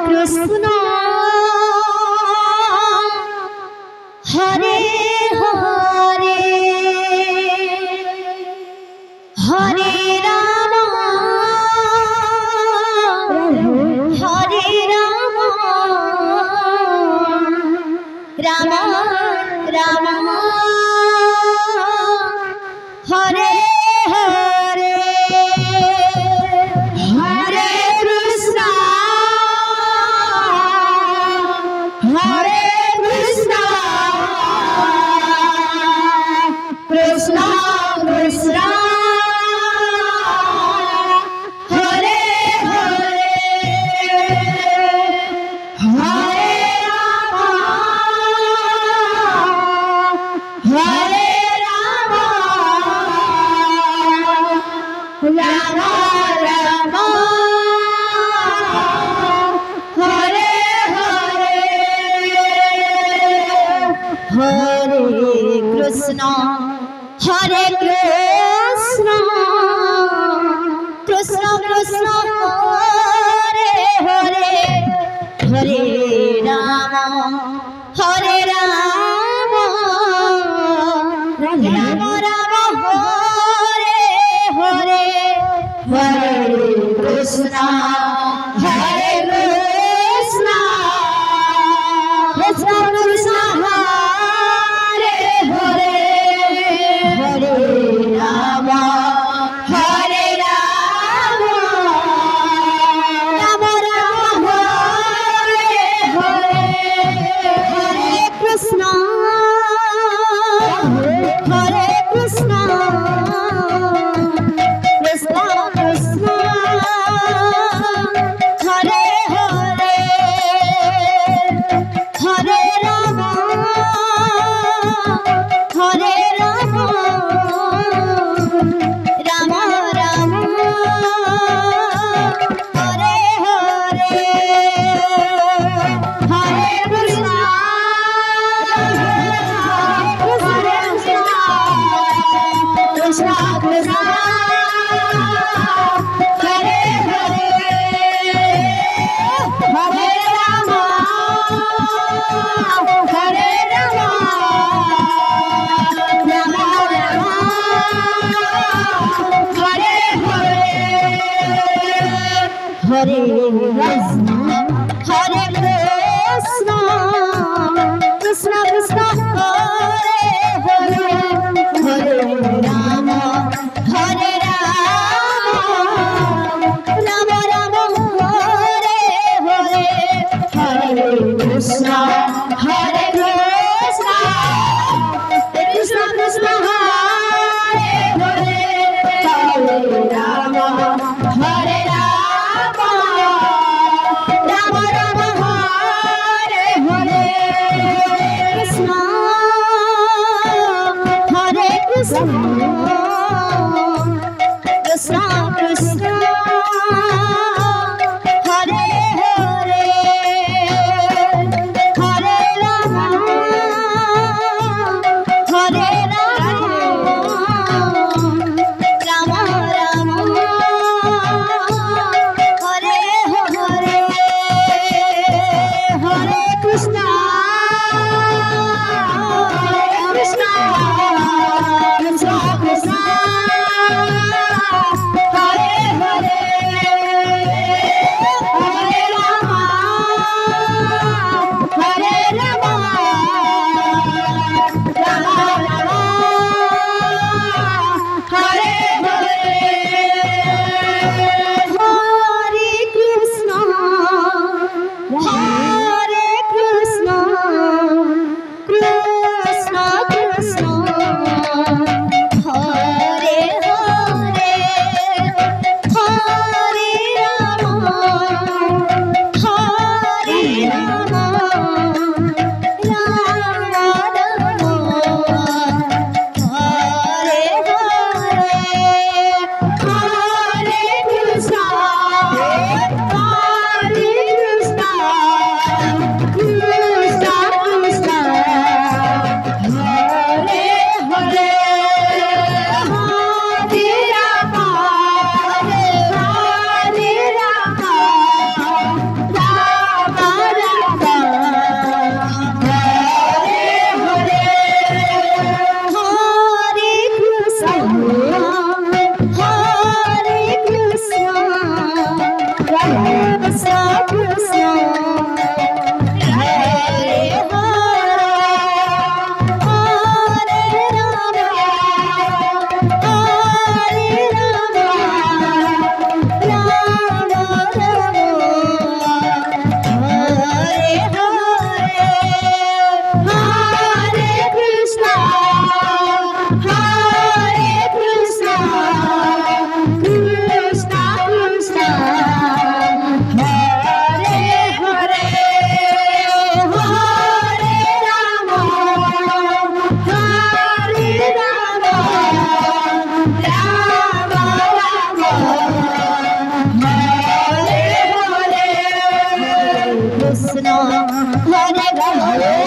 Krishna Hare Hare Hare Ram Ram Ram Hare Hare Hare Krishna Krishna Krishna Hare Hare Hare Ram Ram Ram Hare Hare Hare Krishna Krishna Krishna Hare Hare Hare Ram Ram Ram Ram Hare Hare Hare Krishna Krishna Krishna Hare Hare Hare Ram Ram Ram Hare Hare Hare Krishna Krishna Krishna Hare Hare Hare Ram Ram Ram Hare Hare Hare Krishna Krishna Krishna Hare Hare Hare Ram Ram Ram Hare Hare Hare Krishna Krishna Krishna Hare Hare Hare Ram Ram Ram Hare Hare Hare Krishna Krishna Krishna Hare Hare Hare Ram Ram Ram Hare Hare Krishna Krishna Krishna Krishna Hare Hare Hare Ram Ram Ram Hare Hare Hare Krishna Krishna Krishna Hare Hare Hare Ram Ram Ram Hare Hare Hare Krishna Krishna Krishna Hare Hare Hare Ram Hare Krishna Krishna Hare Hare